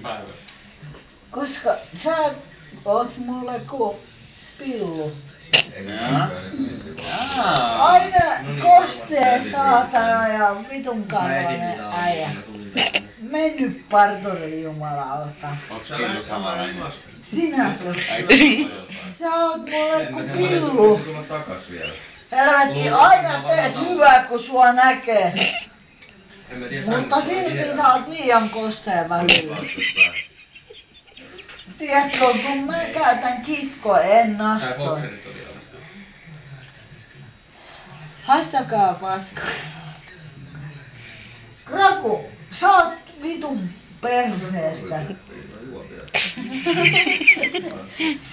päivä. Koska sä oot mulle ku pillu. Aina kostee saatana ja vitun kalvainen äijä. Mennyt parturi jumalauta. Onks pillu samanlainen? Sinä. Sä oot mulle ku pillu. Helvetti, aina teet hyvää kun sua näkee. Mutta silti sä oot liian kostea välillä. Tiedätkö, kun mä käytän kitko, en nastoa. Haistakaa paska. Raku, sä oot vitun perseestä.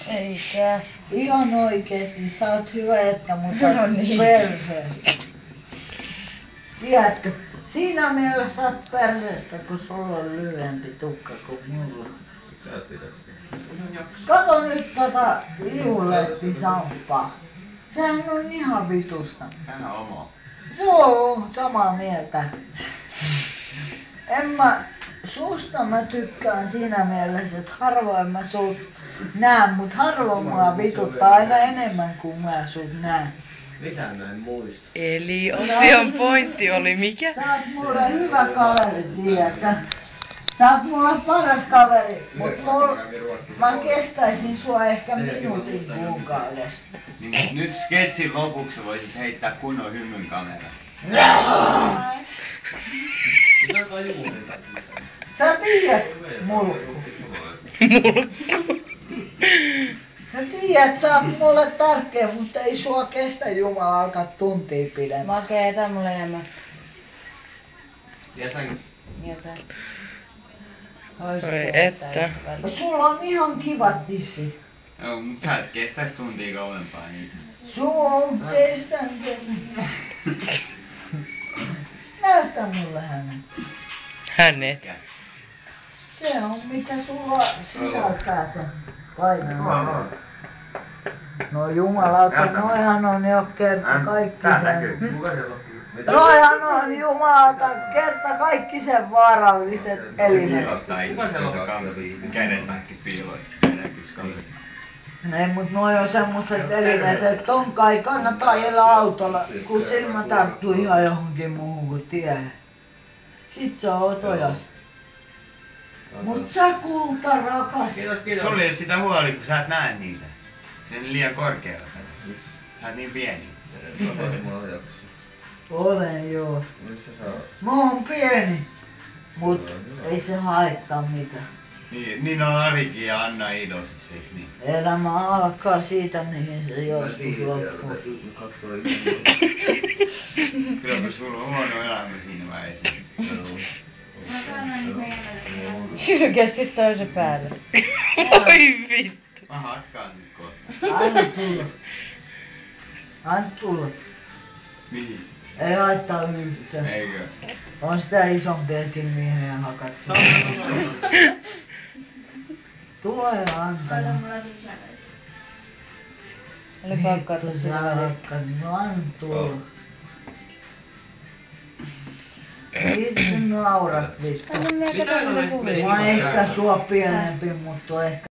Eikä. Ihan oikeesti, sä oot hyvä jätkä, mutta sä oot perseestä. Tiedätkö, siinä mielessä sä oot perseestä, kun sulla on lyhyempi tukka kuin mulla. Kato nyt tota liulettisamppaa. Sehän on ihan vitusta. Tän on oma. Joo, samaa mieltä. Susta mä tykkään siinä mielessä, että harvoin mä sut näen, mut harvoin mua vituttaa aina enemmän kuin mä sut näen. Mitä mä en muista? Eli osion pointti oli mikä? Sä oot mulle hyvä kaveri, tiedätkö? Sä oot mulle paras kaveri, mut mä kestäisin sua ehkä minuutin kuukaudessa. Niin nyt sketsin lopuksi voisit heittää kunnon hymyn kameran. Sä tiedät, mulkku. Sä tiedät, sä oot mulle tärkeä, mutta ei sua kestä jumalauta tuntia pidemmän. Makee, tää mulle enemmän. Jätänkö? Jätä. Oi että. Sulla on ihan kivat tissit. Joo, mut sä et kestäis tuntia kauempaa niitä. Sun kestänkö? Näytä mulle hänen. Hänet. Se on mitä sulla sisältää sen painaa. No jumalauta, noihan on jo kerta kaikki sen. Noihan on jumalauta kerta kaikki sen vaaralliset elimet. Kuka se lopettaa käden taakse piiloit, sitä näkyis kaverista? Ei, mut noi on semmoset elimet, että tonkaan ei kannata ajella autolla, kun silmä tarttuu ihan johonkin muuhun kuin tiehen. Sit sä oot ojas. Mut sä kulta rakas. Sulla ei oo sitä huoli, kun sä et näe niitä. Se on liian korkealla. Sä oot niin pieni. Olen joo. Mä oon pieni. Mut ei se haittaa mitään. Niin on Arikin ja Anna iloisissa, eiks niin? Elämä alkaa siitä, mihin se joskus loppuu. Kyllä kun sulla on huono elämä siinä vaiheessa. Sylkäs sit toisen päälle. Oi vittu. Mä hakkaan nyt kohta. Anna tulla. Anna tulla. Mihin? Ei haittaa yhtään. Eikö? On sitä isompiakin miehiä hakattu. Tule ja antaa. Oli pakkaa tossa Sä hakkaat, no anna tulla. Itse naurat vittu. Anna minä katson mitä kuvia. Mä oon ehkä sua pienempi, mutta ehkä